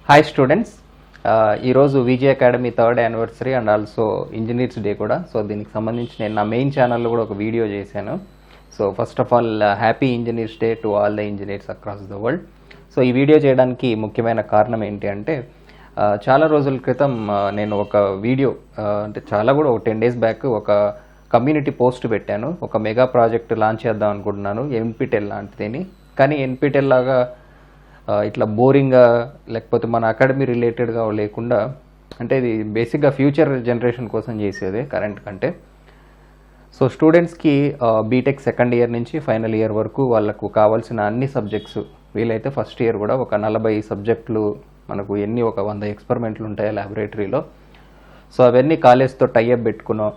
Hi students, ఈరోజు Vijay academy 3rd anniversary and also engineers day కూడా. So దీనికి సంబంధించి నేను నా మెయిన్ ఛానల్లో కూడా ఒక వీడియో చేశాను. So first of all happy engineers day to all the engineers across the world. So ఈ వీడియో చేయడానికి ముఖ్యమైన కారణం ఏంటి అంటే చాలా రోజుల క్రితం నేను ఒక వీడియో అంటే చాలా కూడా ఒక 10 days బ్యాక్ ఒక కమ్యూనిటీ పోస్ట్ పెట్టాను. ఒక మెగా ప్రాజెక్ట్ లాంచ్ చేద్దాం అనుకుంటున్నాను, ఎన్పిటెల్ లాంటిదని. కానీ ఎన్పిటెల్ లాగా ఇట్లా బోరింగ్గా లేకపోతే మన అకాడమీ రిలేటెడ్గా లేకుండా, అంటే ఇది బేసిక్గా ఫ్యూచర్ జనరేషన్ కోసం చేసేదే కరెంట్ కంటే. సో స్టూడెంట్స్కి బీటెక్ సెకండ్ ఇయర్ నుంచి ఫైనల్ ఇయర్ వరకు వాళ్ళకు కావాల్సిన అన్ని సబ్జెక్ట్స్, వీలైతే ఫస్ట్ ఇయర్ కూడా ఒక 40 సబ్జెక్టులు మనకు ఒక 100 ఎక్స్పెరిమెంట్లు ఉంటాయి ల్యాబొరేటరీలో. సో అవన్నీ కాలేజ్తో టైఅప్ పెట్టుకున్నాం.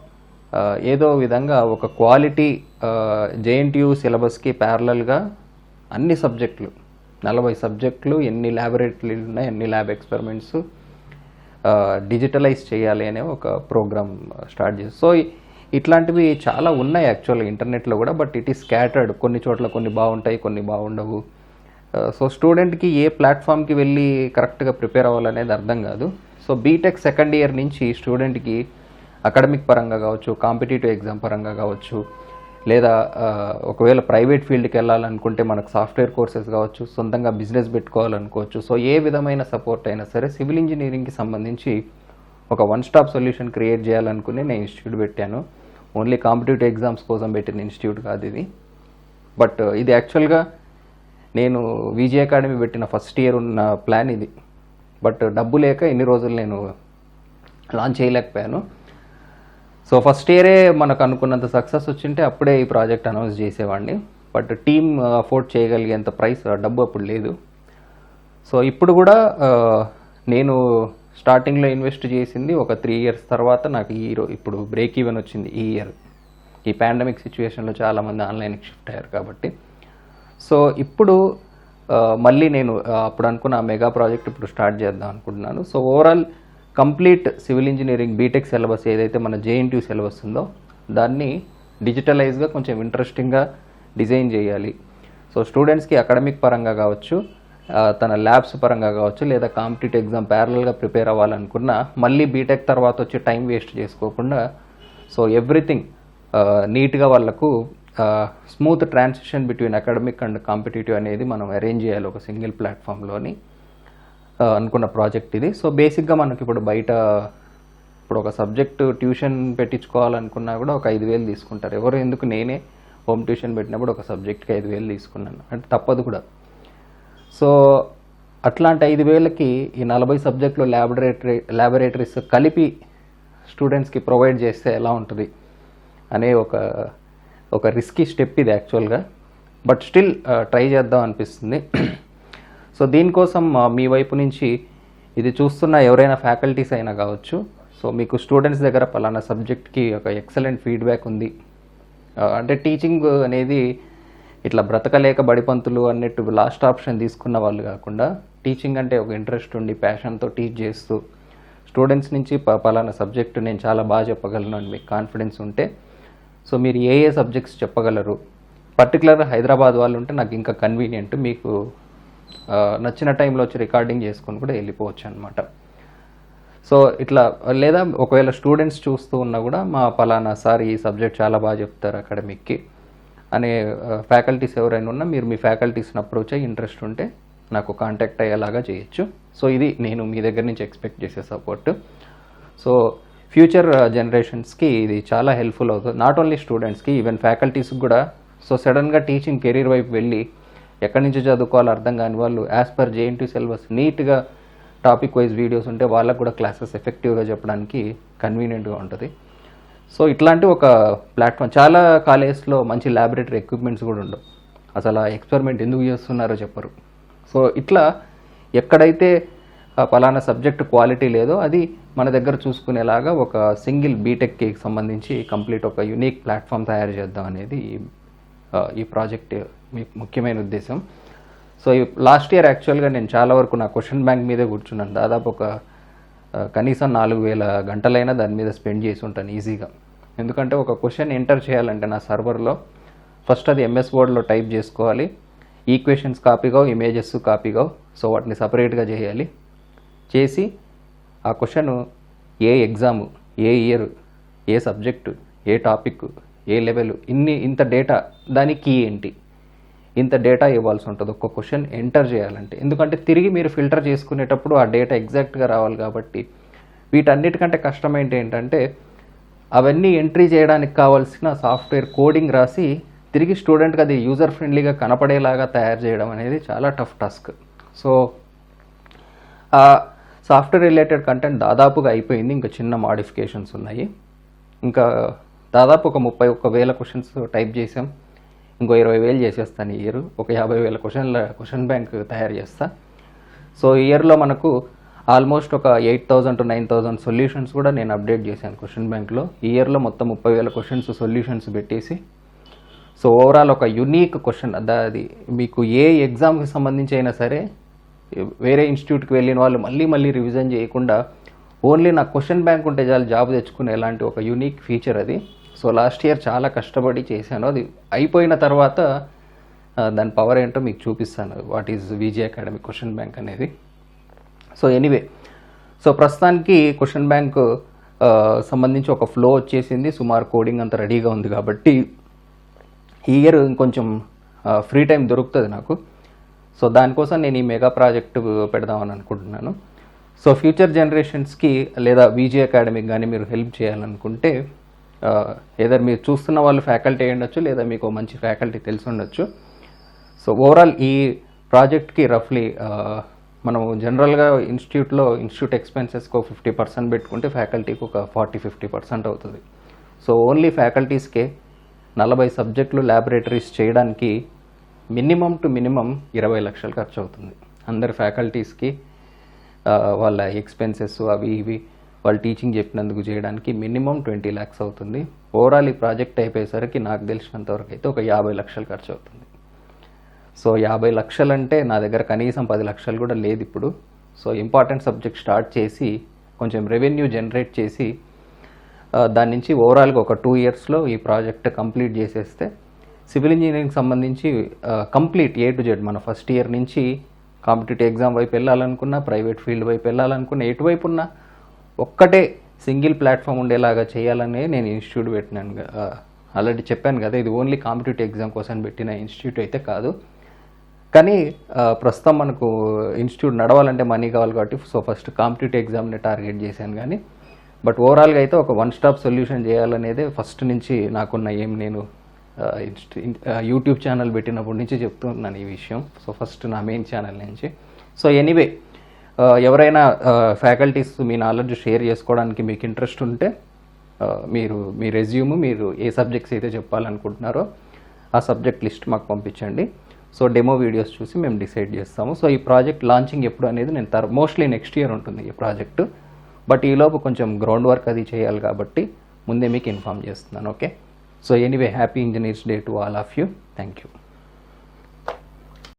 ఏదో విధంగా ఒక క్వాలిటీ జేఎన్టీయూ సిలబస్కి ప్యారలల్గా అన్ని సబ్జెక్టులు 40 సబ్జెక్టులు, ఎన్ని ల్యాబొరేటరీలు ఉన్నాయి, ఎన్ని ల్యాబ్ ఎక్స్పెరిమెంట్స్ డిజిటలైజ్ చేయాలి అనే ఒక ప్రోగ్రామ్ స్టార్ట్ చేసి. సో ఇట్లాంటివి చాలా ఉన్నాయి యాక్చువల్గా ఇంటర్నెట్లో కూడా, బట్ ఇట్ ఈస్ స్కాటర్డ్. కొన్ని చోట్ల కొన్ని బాగుంటాయి, కొన్ని బాగుండవు. సో స్టూడెంట్కి ఏ ప్లాట్ఫామ్కి వెళ్ళి కరెక్ట్గా ప్రిపేర్ అవ్వాలనేది అర్థం కాదు. సో బీటెక్ సెకండ్ ఇయర్ నుంచి స్టూడెంట్కి అకాడమిక్ పరంగా కావచ్చు, కాంపిటేటివ్ ఎగ్జామ్ పరంగా కావచ్చు, లేదా ఒకవేళ ప్రైవేట్ ఫీల్డ్కి వెళ్ళాలనుకుంటే మనకు సాఫ్ట్వేర్ కోర్సెస్ కావచ్చు, సొంతంగా బిజినెస్ పెట్టుకోవాలనుకోవచ్చు. సో ఏ విధమైన సపోర్ట్ అయినా సరే సివిల్ ఇంజనీరింగ్కి సంబంధించి ఒక వన్ స్టాప్ సొల్యూషన్ క్రియేట్ చేయాలనుకుని నేను ఇన్స్టిట్యూట్ పెట్టాను. ఓన్లీ కాంపిటేటివ్ ఎగ్జామ్స్ కోసం పెట్టిన ఇన్స్టిట్యూట్ కాదు ఇది. బట్ ఇది యాక్చువల్గా నేను విజయ్ అకాడమీ పెట్టిన ఫస్ట్ ఇయర్ ఉన్న ప్లాన్ ఇది. బట్ డబ్బు లేక ఎన్ని రోజులు నేను లాంచ్ చేయలేకపోయాను. సో ఫస్ట్ ఇయరే మనకు అనుకున్నంత సక్సెస్ వచ్చింటే అప్పుడే ఈ ప్రాజెక్ట్ అనౌన్స్ చేసేవాడిని. బట్ టీమ్ అఫోర్డ్ చేయగలిగేంత డబ్బు అప్పుడు లేదు. సో ఇప్పుడు కూడా నేను స్టార్టింగ్లో ఇన్వెస్ట్ చేసింది ఒక 3 years తర్వాత నాకు ఇప్పుడు బ్రేక్ ఈవెన్ వచ్చింది ఈ ఇయర్. ఈ పాండమిక్ సిచ్యువేషన్లో చాలామంది ఆన్లైన్కి షిఫ్ట్ అయ్యారు కాబట్టి. సో ఇప్పుడు మళ్ళీ నేను అప్పుడు అనుకున్న మెగా ప్రాజెక్ట్ ఇప్పుడు స్టార్ట్ చేద్దాం అనుకుంటున్నాను. So overall complete civil engineering BTech syllabus ఏదైతే మన జేఎన్టీయూ సిలబస్ ఉందో దాన్ని డిజిటలైజ్గా కొంచెం ఇంట్రెస్టింగ్గా డిజైన్ చేయాలి. సో స్టూడెంట్స్కి అకాడమిక్ పరంగా కావచ్చు, తన ల్యాబ్స్ పరంగా కావచ్చు, లేదా కాంపిటేటివ్ ఎగ్జామ్ ప్యారలల్గా ప్రిపేర్ అవ్వాలనుకున్నా మళ్ళీ బీటెక్ తర్వాత వచ్చి టైం వేస్ట్ చేసుకోకుండా సో ఎవ్రీథింగ్ నీట్గా వాళ్ళకు smooth transition between academic and competitive అనేది మనం అరేంజ్ చేయాలి ఒక సింగిల్ ప్లాట్ఫామ్లోని అనుకున్న ప్రాజెక్ట్ ఇది. సో బేసిక్గా మనకి ఇప్పుడు బయట ఇప్పుడు ఒక సబ్జెక్టు ట్యూషన్ పెట్టించుకోవాలనుకున్నా కూడా ఒక 5,000 తీసుకుంటారు. ఎవరు ఎందుకు, నేనే హోమ్ ట్యూషన్ పెట్టినప్పుడు ఒక సబ్జెక్ట్కి 5,000 తీసుకున్నాను, అంటే తప్పదు కూడా. సో అట్లాంటి 5,000కి ఈ 40 సబ్జెక్టులు ల్యాబొరేటరీస్ కలిపి స్టూడెంట్స్కి ప్రొవైడ్ చేస్తే ఎలా ఉంటుంది అనే ఒక రిస్కీ స్టెప్ ఇది యాక్చువల్గా. బట్ స్టిల్ ట్రై చేద్దాం అనిపిస్తుంది. సో దీనికోసం మీ వైపు నుంచి ఇది చూస్తున్న ఎవరైనా ఫ్యాకల్టీస్ అయినా కావచ్చు, సో మీకు స్టూడెంట్స్ దగ్గర పలానా సబ్జెక్ట్కి ఒక ఎక్సలెంట్ ఫీడ్బ్యాక్ ఉంది, అంటే టీచింగ్ అనేది ఇట్లా బ్రతకలేక బడిపంతులు అన్నట్టు లాస్ట్ ఆప్షన్ తీసుకున్న వాళ్ళు కాకుండా, టీచింగ్ అంటే ఒక ఇంట్రెస్ట్ ఉండి ప్యాషన్తో టీచ్ చేస్తూ స్టూడెంట్స్ నుంచి పలానా సబ్జెక్టు నేను చాలా బాగా చెప్పగలను అని మీకు కాన్ఫిడెన్స్ ఉంటే, సో మీరు ఏ సబ్జెక్ట్స్ చెప్పగలరు, పర్టికులర్గా హైదరాబాద్ వాళ్ళు ఉంటే నాకు ఇంకా కన్వీనియంట్, మీకు నచ్చిన టైంలో వచ్చి రికార్డింగ్ చేసుకొని కూడా వెళ్ళిపోవచ్చు అనమాట. సో ఇట్లా, లేదా ఒకవేళ స్టూడెంట్స్ చూస్తూ ఉన్నా కూడా మా పలానా సార్ ఈ సబ్జెక్ట్ చాలా బాగా చెప్తారు అకాడమిక్కి అనే ఫ్యాకల్టీస్ ఎవరైనా ఉన్నా మీరు మీ ఫ్యాకల్టీస్ని అప్రోచ్ అయ్యి ఇంట్రెస్ట్ ఉంటే నాకు కాంటాక్ట్ అయ్యేలాగా చేయొచ్చు. సో ఇది నేను మీ దగ్గర నుంచి ఎక్స్పెక్ట్ చేసే సపోర్ట్. సో ఫ్యూచర్ జనరేషన్స్కి ఇది చాలా హెల్ప్ఫుల్ అవుతుంది, నాట్ ఓన్లీ స్టూడెంట్స్కి, ఈవెన్ ఫ్యాకల్టీస్కి కూడా. సో సడన్గా టీచింగ్ కెరీర్ వైపు వెళ్ళి ఎక్కడి నుంచి చదువుకోవాలో అర్థం కాని వాళ్ళు యాజ్ పర్ జేఎన్టీయూ సిలబస్ నీట్గా టాపిక్ వైజ్ వీడియోస్ ఉంటే వాళ్ళకు కూడా క్లాసెస్ ఎఫెక్టివ్గా చెప్పడానికి కన్వీనియంట్గా ఉంటుంది. సో ఇట్లాంటి ఒక ప్లాట్ఫామ్, చాలా కాలేజెస్లో మంచి ల్యాబొరేటరీ ఎక్విప్మెంట్స్ కూడా ఉండవు, అసలు ఆ ఎక్స్పెరిమెంట్ ఎందుకు చేస్తున్నారో చెప్పరు. సో ఇట్లా ఎక్కడైతే పలానా సబ్జెక్ట్ క్వాలిటీ లేదో అది మన దగ్గర చూసుకునేలాగా ఒక సింగిల్ బీటెక్కి సంబంధించి కంప్లీట్ ఒక యూనిక్ ప్లాట్ఫామ్ తయారు చేద్దాం అనేది ఈ ప్రాజెక్ట్ ముఖ్యమైన ఉద్దేశం. సో ఈ లాస్ట్ ఇయర్ యాక్చువల్గా నేను చాలా వరకు నా క్వశ్చన్ బ్యాంక్ మీదే కూర్చున్నాను. దాదాపు ఒక కనీసం 4,000 గంటలైనా దాని మీద స్పెండ్ చేసి ఉంటాను ఈజీగా. ఎందుకంటే ఒక క్వశ్చన్ ఎంటర్ చేయాలంటే నా సర్వర్లో ఫస్ట్ అది MS Wordలో టైప్ చేసుకోవాలి, ఈక్వేషన్స్ కాపీగా, ఇమేజెస్ కాపీగా, సో వాటిని సపరేట్గా చేయాలి. చేసి ఆ క్వశ్చన్ ఏ ఎగ్జాము, ఏ ఇయర్, ఏ సబ్జెక్టు, ఏ టాపిక్, ఏ లెవెల్, ఇంత డేటా, దాని కీ ఏంటి, ఇంత డేటా ఇవ్వాల్సి ఉంటుంది ఒక్క క్వశ్చన్ ఎంటర్ చేయాలంటే. ఎందుకంటే తిరిగి మీరు ఫిల్టర్ చేసుకునేటప్పుడు ఆ డేటా ఎగ్జాక్ట్గా రావాలి కాబట్టి. వీటన్నిటికంటే కష్టమైంది ఏంటంటే అవన్నీ ఎంట్రీ చేయడానికి కావాల్సిన సాఫ్ట్వేర్ కోడింగ్ రాసి తిరిగి స్టూడెంట్కి అది యూజర్ ఫ్రెండ్లీగా కనపడేలాగా తయారు చేయడం అనేది చాలా టఫ్ టాస్క్. సో ఆ సాఫ్ట్వేర్ రిలేటెడ్ కంటెంట్ దాదాపుగా అయిపోయింది, ఇంకా చిన్న మాడిఫికేషన్స్ ఉన్నాయి. ఇంకా దాదాపు ఒక 31,000 క్వశ్చన్స్ టైప్ చేసాం. ఇంకో 20,000 చేసేస్తాను ఈ ఇయర్. ఒక 50,000 క్వశ్చన్ బ్యాంక్ తయారు చేస్తా. సో ఈ ఇయర్లో మనకు ఆల్మోస్ట్ ఒక 8,000 to 9,000 సొల్యూషన్స్ కూడా నేను అప్డేట్ చేశాను క్వశ్చన్ బ్యాంక్లో. ఈ ఇయర్లో మొత్తం 30,000 క్వశ్చన్స్ సొల్యూషన్స్ పెట్టేసి, సో ఓవరాల్ ఒక యునీక్ క్వశ్చన్, అది మీకు ఏ ఎగ్జామ్కి సంబంధించి అయినా సరే వేరే ఇన్స్టిట్యూట్కి వెళ్ళిన వాళ్ళు మళ్ళీ రివిజన్ చేయకుండా ఓన్లీ నా క్వశ్చన్ బ్యాంక్ ఉంటే చాలు జాబ్ తెచ్చుకునే ఎలాంటి ఒక యూనిక్ ఫీచర్ అది. సో లాస్ట్ ఇయర్ చాలా కష్టపడి చేశాను. అది అయిపోయిన తర్వాత దాని పవర్ ఏంటో మీకు చూపిస్తాను, what is VJ academy question bank అనేది. సో ఎనీవే, సో ప్రస్తుతానికి క్వశ్చన్ బ్యాంక్ సంబంధించి ఒక ఫ్లో వచ్చేసింది, సుమారు కోడింగ్ అంతా రెడీగా ఉంది కాబట్టి ఈ ఇయర్ ఇంకొంచెం ఫ్రీ టైం దొరుకుతుంది నాకు. సో దానికోసం నేను ఈ మెగా ప్రాజెక్టు పెడదామని అనుకుంటున్నాను. సో ఫ్యూచర్ జనరేషన్స్కి లేదా విజే అకాడమీకి కానీ మీరు హెల్ప్ చేయాలనుకుంటే ఏదర్ మీరు చూస్తున్న వాళ్ళు ఫ్యాకల్టీ అయి ఉండొచ్చు, లేదా మీకు మంచి ఫ్యాకల్టీ తెలిసి ఉండొచ్చు. సో ఓవరాల్ ఈ ప్రాజెక్ట్కి రఫ్లీ మనం జనరల్గా ఇన్స్టిట్యూట్ ఎక్స్పెన్సెస్కి ఒక 50% పెట్టుకుంటే ఫ్యాకల్టీకి ఒక 40-50% అవుతుంది. సో ఓన్లీ ఫ్యాకల్టీస్కే 40 సబ్జెక్టులు ల్యాబొరేటరీస్ చేయడానికి మినిమం 20 లక్షలు ఖర్చు అవుతుంది. అందరి ఫ్యాకల్టీస్కి వాళ్ళ ఎక్స్పెన్సెస్ అవి ఇవి వాళ్ళు టీచింగ్ చెప్పినందుకు చేయడానికి మినిమం 20 lakhs అవుతుంది. ఓవరాల్ ఈ ప్రాజెక్ట్ అయిపోయేసరికి నాకు తెలిసినంతవరకు అయితే ఒక 50 లక్షలు ఖర్చు అవుతుంది. సో 50 లక్షలు అంటే నా దగ్గర కనీసం 10 లక్షలు కూడా లేదు ఇప్పుడు. సో ఇంపార్టెంట్ సబ్జెక్ట్ స్టార్ట్ చేసి కొంచెం రెవెన్యూ జనరేట్ చేసి దాని నుంచి ఓవరాల్గా ఒక 2 yearsలో ఈ ప్రాజెక్ట్ కంప్లీట్ చేసేస్తే సివిల్ ఇంజనీరింగ్ సంబంధించి కంప్లీట్ A to Z మన ఫస్ట్ ఇయర్ నుంచి కాంపిటేటివ్ ఎగ్జామ్ వైపు వెళ్ళాలనుకున్నా, ప్రైవేట్ ఫీల్డ్ వైపు వెళ్ళాలనుకున్నా, ఎటువైపు ఉన్నా ఒక్కటే సింగిల్ ప్లాట్ఫామ్ ఉండేలాగా చేయాలనే నేను ఇన్స్టిట్యూట్ పెట్టినాను. ఆల్రెడీ చెప్పాను కదా, ఇది ఓన్లీ కాంపిటేటివ్ ఎగ్జామ్ కోసం పెట్టిన ఇన్స్టిట్యూట్ అయితే కాదు. కానీ ప్రస్తుతం మనకు ఇన్స్టిట్యూట్ నడవాలంటే మనీ కావాలి కాబట్టి సో ఫస్ట్ కాంపిటేటివ్ ఎగ్జామ్ని టార్గెట్ చేశాను. కానీ బట్ ఓవరాల్గా అయితే ఒక వన్ స్టాప్ సొల్యూషన్ చేయాలనేదే ఫస్ట్ నుంచి నాకున్న ఏం. నేను యూట్యూబ్ ఛానల్ పెట్టినప్పటి నుంచి చెప్తున్నాను ఈ విషయం. సో ఫస్ట్ నా మెయిన్ ఛానల్ నుంచి. సో ఎనీవే, ఎవరైనా ఫ్యాకల్టీస్ మీ నాలెడ్జ్ షేర్ చేసుకోవడానికి మీకు ఇంట్రెస్ట్ ఉంటే మీరు మీ రెజ్యూమ్, మీరు ఏ సబ్జెక్ట్స్ అయితే చెప్పాలనుకుంటున్నారో ఆ సబ్జెక్ట్ లిస్ట్ మాకు పంపించండి. సో డెమో వీడియోస్ చూసి మేము డిసైడ్ చేస్తాము. సో ఈ ప్రాజెక్ట్ లాంచింగ్ ఎప్పుడు అనేది నేను మోస్ట్లీ నెక్స్ట్ ఇయర్ ఉంటుంది ఈ ప్రాజెక్టు. బట్ ఈలోపు కొంచెం గ్రౌండ్ వర్క్ అది చేయాలి కాబట్టి ముందే మీకు ఇన్ఫామ్ చేస్తున్నాను. Okay, so anyway, happy engineers day to all of you. Thank you.